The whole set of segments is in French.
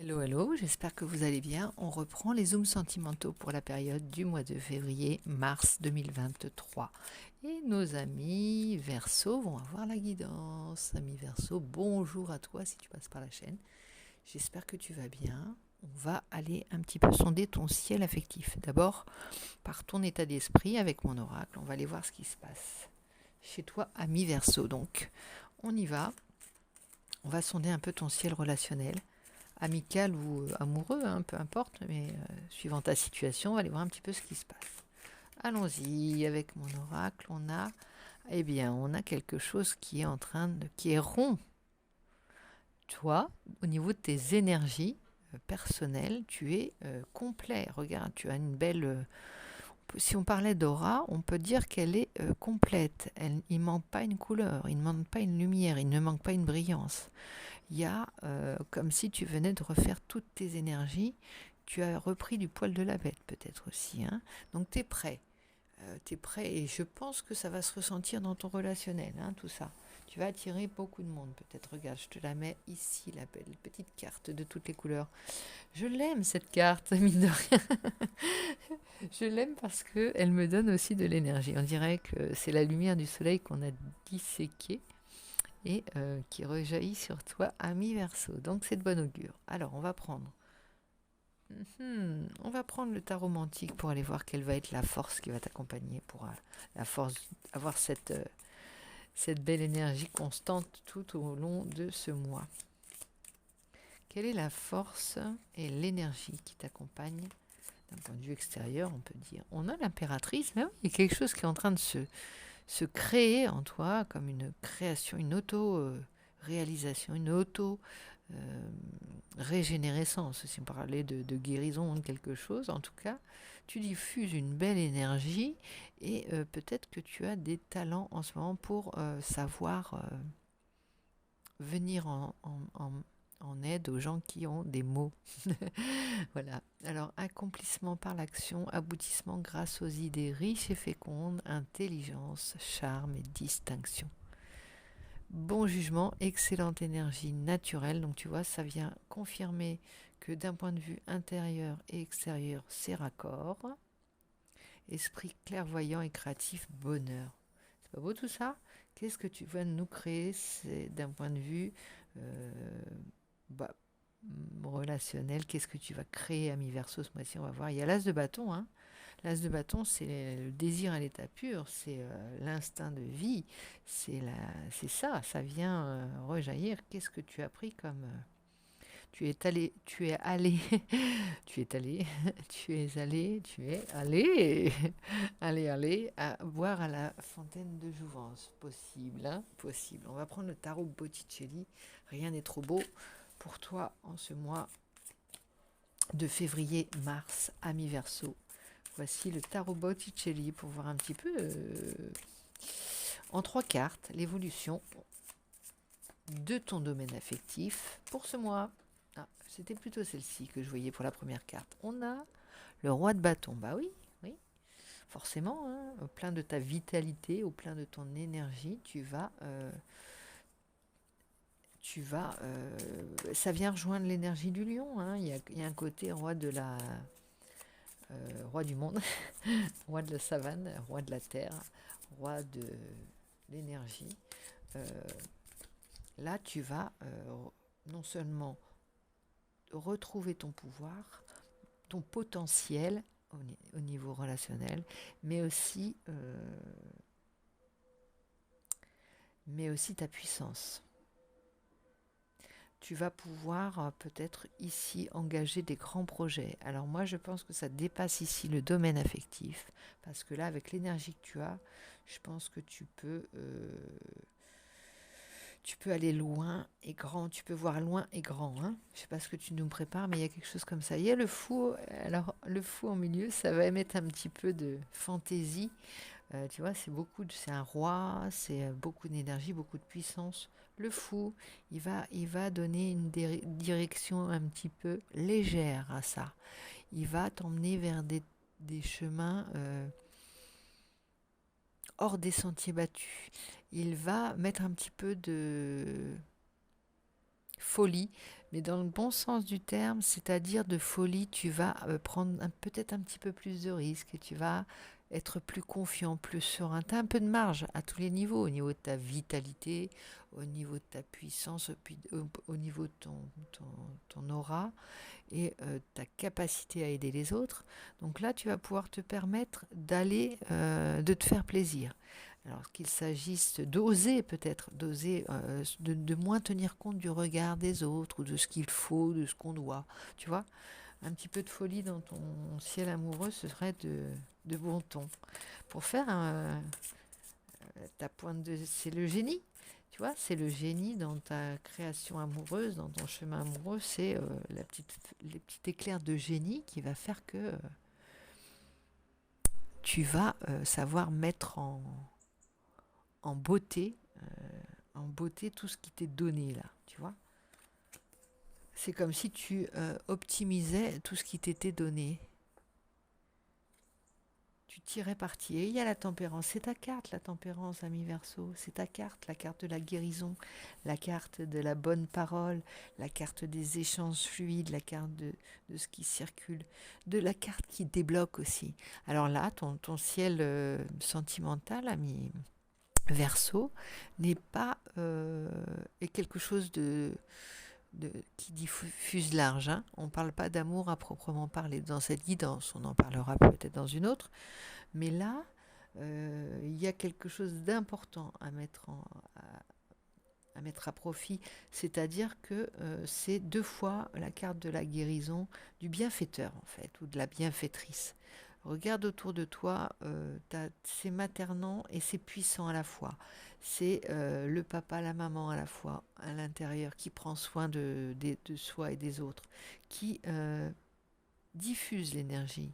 Hello, hello, j'espère que vous allez bien. On reprend les zooms sentimentaux pour la période du mois de février-mars 2023. Et nos amis Verseau vont avoir la guidance. Amis Verseau, bonjour à toi si tu passes par la chaîne. J'espère que tu vas bien. On va aller un petit peu sonder ton ciel affectif. D'abord, par ton état d'esprit avec mon oracle, on va aller voir ce qui se passe. Chez toi, ami Verseau, donc, on y va. On va sonder un peu ton ciel relationnel amical ou amoureux, hein, peu importe, mais suivant ta situation, on va aller voir un petit peu ce qui se passe. Allons-y, avec mon oracle, on a quelque chose qui est qui est rond. Toi, au niveau de tes énergies personnelles, tu es complet. Regarde, tu as une belle. Si on parlait d'aura, on peut dire qu'elle est complète. Il ne manque pas une couleur, il ne manque pas une lumière, il ne manque pas une brillance. Il y a comme si tu venais de refaire toutes tes énergies. Tu as repris du poil de la bête peut-être aussi. Hein. Donc tu es prêt. Tu es prêt et je pense que ça va se ressentir dans ton relationnel, hein, tout ça. Tu vas attirer beaucoup de monde peut-être. Regarde, je te la mets ici, la belle petite carte de toutes les couleurs. Je l'aime cette carte, mine de rien. Je l'aime parce qu'elle me donne aussi de l'énergie. On dirait que c'est la lumière du soleil qu'on a disséquée et qui rejaillit sur toi, ami Verseau. Donc c'est de bon augure. Alors on va prendre le tarot romantique pour aller voir quelle va être la force qui va t'accompagner pour la force avoir cette belle énergie constante tout au long de ce mois. Quelle est la force et l'énergie qui t'accompagne d'un point de vue extérieur, on peut dire. On a l'impératrice, mais oui, il y a quelque chose qui est en train de se créer en toi comme une création, une auto-réalisation, une auto-régénérescence. Si on parlait de guérison de quelque chose, en tout cas, tu diffuses une belle énergie et peut-être que tu as des talents en ce moment pour savoir venir en aide aux gens qui ont des maux. Voilà. Alors, accomplissement par l'action, aboutissement grâce aux idées riches et fécondes, intelligence, charme et distinction. Bon jugement, excellente énergie naturelle. Donc, tu vois, ça vient confirmer que d'un point de vue intérieur et extérieur, c'est raccord. Esprit clairvoyant et créatif, bonheur. C'est pas beau tout ça? Qu'est-ce que tu vas nous créer? C'est d'un point de vue euh, bah, relationnel. Qu'est-ce que tu vas créer, ami Verseau, ce mois-ci? On va voir. Il y a l'as de bâton. Hein. L'as de bâton, c'est le désir à l'état pur, c'est l'instinct de vie, c'est ça, ça vient rejaillir. Qu'est-ce que tu as pris comme... tu es allé, tu es allé, tu es allé, allez, à boire à la fontaine de jouvence. Possible, hein, possible. On va prendre le tarot Botticelli. Rien n'est trop beau pour toi en ce mois de février-mars, ami Verseau. Voici le tarot Botticelli pour voir un petit peu en 3 cartes l'évolution de ton domaine affectif pour ce mois. Ah, c'était plutôt celle-ci que je voyais pour la première carte. On a le roi de bâton. Bah oui, oui, forcément, hein, au plein de ta vitalité, au plein de ton énergie, ça vient rejoindre l'énergie du lion. Hein. Il y a un côté roi du monde, roi de la savane, roi de la terre, roi de l'énergie. Euh, Là, tu vas non seulement retrouver ton pouvoir, ton potentiel au niveau relationnel, mais aussi ta puissance. Tu vas pouvoir peut-être ici engager des grands projets. Alors moi, je pense que ça dépasse ici le domaine affectif, parce que là, avec l'énergie que tu as, je pense que tu peux aller loin et grand, tu peux voir loin et grand. Hein. Je ne sais pas ce que tu nous prépares, mais il y a quelque chose comme ça. Il y a le fou, alors le fou en milieu, ça va émettre un petit peu de fantaisie. Tu vois, c'est un roi, c'est beaucoup d'énergie, beaucoup de puissance. Le fou, il va donner une direction un petit peu légère à ça. Il va t'emmener vers des chemins hors des sentiers battus. Il va mettre un petit peu de folie mais dans le bon sens du terme, c'est-à-dire de folie, tu vas prendre peut-être un petit peu plus de risques et tu vas être plus confiant, plus serein. Tu as un peu de marge à tous les niveaux, au niveau de ta vitalité, au niveau de ta puissance, au niveau de ton aura et ta capacité à aider les autres. Donc là, tu vas pouvoir te permettre de te faire plaisir. Alors qu'il s'agisse d'oser peut-être, de moins tenir compte du regard des autres ou de ce qu'il faut, de ce qu'on doit. Tu vois, un petit peu de folie dans ton ciel amoureux, ce serait de bon ton. Pour faire ta pointe de... C'est le génie. Tu vois, c'est le génie dans ta création amoureuse, dans ton chemin amoureux. C'est les petits éclairs de génie qui va faire que tu vas savoir mettre en beauté, tout ce qui t'est donné là, tu vois. C'est comme si tu optimisais tout ce qui t'était donné. Tu tirais parti. Et il y a la tempérance. C'est ta carte, la tempérance, ami Verseau. C'est ta carte, la carte de la guérison, la carte de la bonne parole, la carte des échanges fluides, la carte de ce qui circule, de la carte qui débloque aussi. Alors là, ton ciel sentimental, ami Verseau, n'est pas est quelque chose qui diffuse large. Hein. On ne parle pas d'amour à proprement parler dans cette guidance. On en parlera peut-être dans une autre. Mais là, il y a quelque chose d'important à mettre à profit. C'est-à-dire que c'est 2 fois la carte de la guérison du bienfaiteur, en fait, ou de la bienfaitrice. Regarde autour de toi, c'est maternant et c'est puissant à la fois. C'est le papa, la maman à la fois, à l'intérieur, qui prend soin de soi et des autres, qui diffuse l'énergie,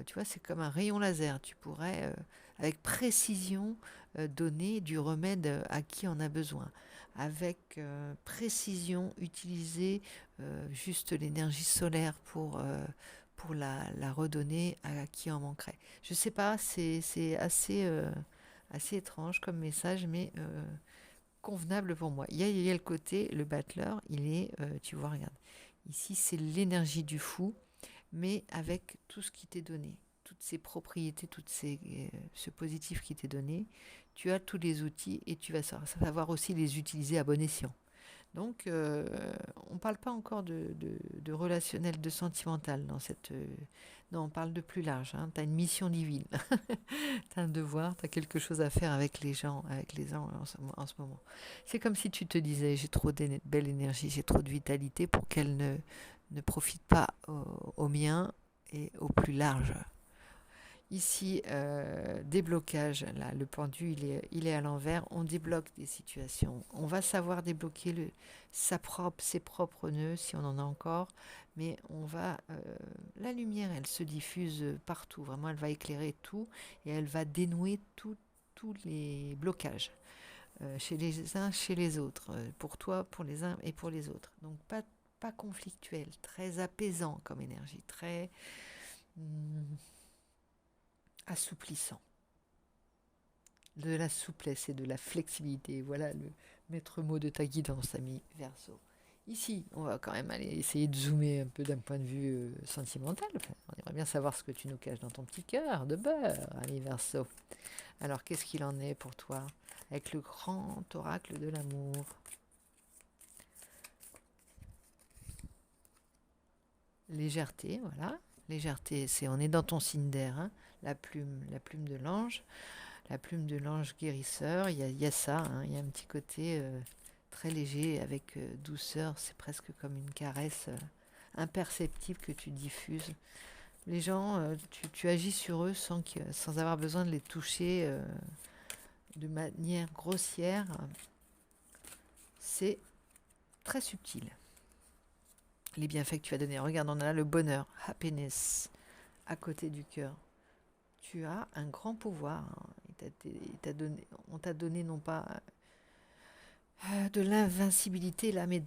tu vois, c'est comme un rayon laser. Tu pourrais, avec précision, donner du remède à qui en a besoin. Avec précision, utiliser juste l'énergie solaire pour la redonner à qui en manquerait. Je sais pas, c'est assez étrange comme message, mais convenable pour moi. Il y a le côté, le battleur, tu vois, regarde, ici c'est l'énergie du fou, mais avec tout ce qui t'est donné, toutes ces propriétés, ce positif qui t'est donné, tu as tous les outils et tu vas savoir aussi les utiliser à bon escient. Donc, on ne parle pas encore de relationnel, de sentimental dans cette... non, on parle de plus large. Hein. Tu as une mission divine. Tu as un devoir, tu as quelque chose à faire avec les gens en ce moment. C'est comme si tu te disais, j'ai trop de belle énergie, j'ai trop de vitalité pour qu'elle ne profite pas au mien et au plus large. Ici, déblocage, là, le pendu, il est à l'envers, on débloque des situations. On va savoir débloquer ses propres nœuds, si on en a encore, mais la lumière, elle se diffuse partout, vraiment, elle va éclairer tout, et elle va dénouer tous les blocages, chez les uns, chez les autres, pour toi, pour les uns et pour les autres. Donc, pas conflictuel, très apaisant comme énergie, très... assouplissant, de la souplesse et de la flexibilité. Voilà le maître mot de ta guidance, ami Verseau. Ici, on va quand même aller essayer de zoomer un peu d'un point de vue sentimental. Enfin, on aimerait bien savoir ce que tu nous caches dans ton petit cœur de beurre, ami Verseau. Alors, qu'est-ce qu'il en est pour toi avec le grand oracle de l'amour? Légèreté, voilà. Légèreté, on est dans ton signe d'air, hein. La plume de l'ange. La plume de l'ange guérisseur, il y a ça, hein, il y a un petit côté très léger, avec douceur, c'est presque comme une caresse imperceptible que tu diffuses. Les gens, tu agis sur eux sans avoir besoin de les toucher de manière grossière. C'est très subtil. Les bienfaits que tu as donnés. Regarde, on a là le bonheur, happiness, à côté du cœur. Tu as un grand pouvoir. Hein. On t'a donné non pas de l'invincibilité là, mais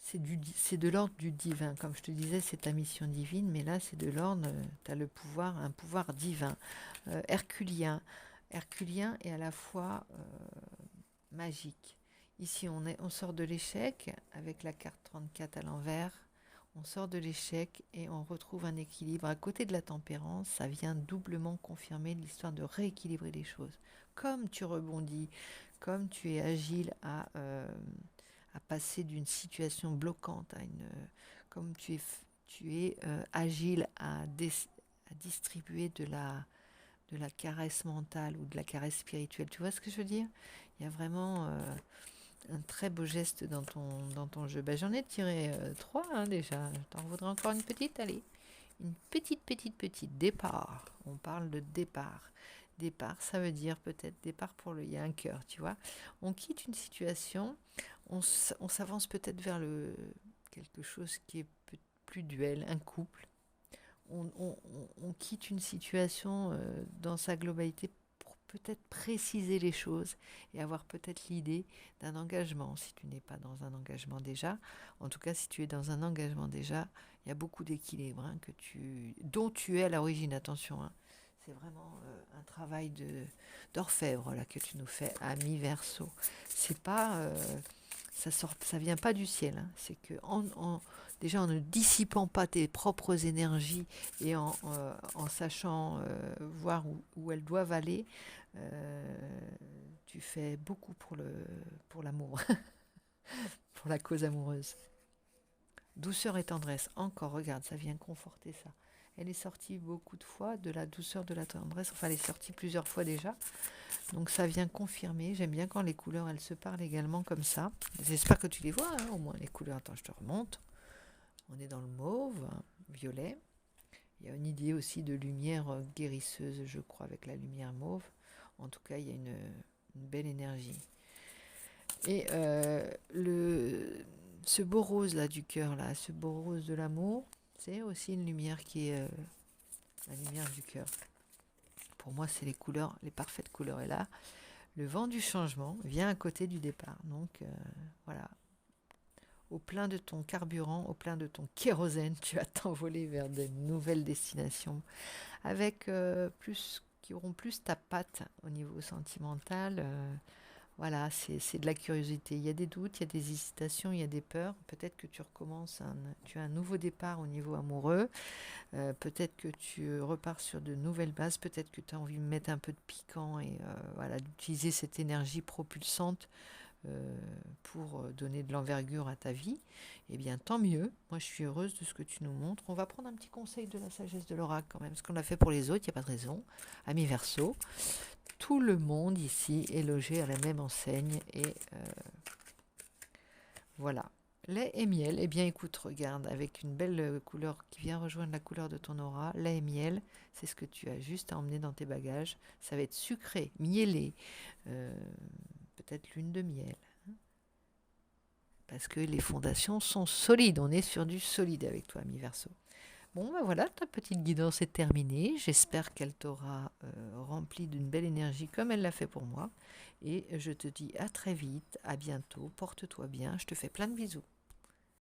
c'est de l'ordre du divin. Comme je te disais, c'est ta mission divine, mais là, c'est de l'ordre. Tu as un pouvoir divin, herculien et à la fois magique. Ici, on sort de l'échec avec la carte 34 à l'envers. On sort de l'échec et on retrouve un équilibre. À côté de la tempérance, ça vient doublement confirmer l'histoire de rééquilibrer les choses. Comme tu rebondis, comme tu es agile à passer d'une situation bloquante à une... comme tu es agile à distribuer de la caresse mentale ou de la caresse spirituelle. Tu vois ce que je veux dire? Il y a vraiment un très beau geste dans ton jeu. Ben, j'en ai tiré 3 hein, déjà. T'en voudrais encore une petite? Allez. Une petite. Départ. On parle de départ. Départ, ça veut dire peut-être départ pour le... Il y a un cœur, tu vois. On quitte une situation, on s'avance peut-être vers quelque chose qui est plus duel, un couple. On quitte une situation dans sa globalité pour peut-être préciser les choses et avoir peut-être l'idée d'un engagement, si tu n'es pas dans un engagement déjà. En tout cas, si tu es dans un engagement déjà, il y a beaucoup d'équilibre hein, dont tu es à l'origine. Attention, hein. C'est vraiment un travail d'orfèvre là, que tu nous fais, ami Verseau. C'est pas... ça vient pas du ciel. Hein. C'est que déjà en ne dissipant pas tes propres énergies et en sachant voir où elles doivent aller, tu fais beaucoup pour l'amour, pour la cause amoureuse. Douceur et tendresse, encore, regarde, ça vient conforter ça. Elle est sortie beaucoup de fois, de la douceur, de la tendresse, enfin elle est sortie plusieurs fois déjà. Donc ça vient confirmer, j'aime bien quand les couleurs, elles se parlent également comme ça. J'espère que tu les vois, hein, au moins les couleurs. Attends, je te remonte. On est dans le mauve, violet. Il y a une idée aussi de lumière guérisseuse, je crois, avec la lumière mauve. En tout cas, il y a une belle énergie. Et ce beau rose là du cœur, là, ce beau rose de l'amour, c'est aussi une lumière qui est la lumière du cœur. Pour moi, c'est les couleurs, les parfaites couleurs. Et là, le vent du changement vient à côté du départ. Donc, voilà. Au plein de ton carburant, au plein de ton kérosène, tu vas t'envoler vers de nouvelles destinations avec qui auront plus ta patte au niveau sentimental. Voilà, c'est de la curiosité. Il y a des doutes, il y a des hésitations, il y a des peurs. Peut-être que tu as un nouveau départ au niveau amoureux. Peut-être que tu repars sur de nouvelles bases. Peut-être que tu as envie de mettre un peu de piquant et voilà, d'utiliser cette énergie propulsante pour donner de l'envergure à ta vie. Eh bien, tant mieux. Moi, je suis heureuse de ce que tu nous montres. On va prendre un petit conseil de la sagesse de l'oracle quand même. Ce qu'on a fait pour les autres, il n'y a pas de raison. Ami Verseau, tout le monde ici est logé à la même enseigne et voilà. Lait et miel, eh bien écoute, regarde, avec une belle couleur qui vient rejoindre la couleur de ton aura, lait et miel, c'est ce que tu as juste à emmener dans tes bagages. Ça va être sucré, mielé, peut-être lune de miel. Parce que les fondations sont solides, on est sur du solide avec toi, ami Verseau. Bon, ben voilà, ta petite guidance est terminée. J'espère qu'elle t'aura rempli d'une belle énergie comme elle l'a fait pour moi. Et je te dis à très vite, à bientôt, porte-toi bien, je te fais plein de bisous.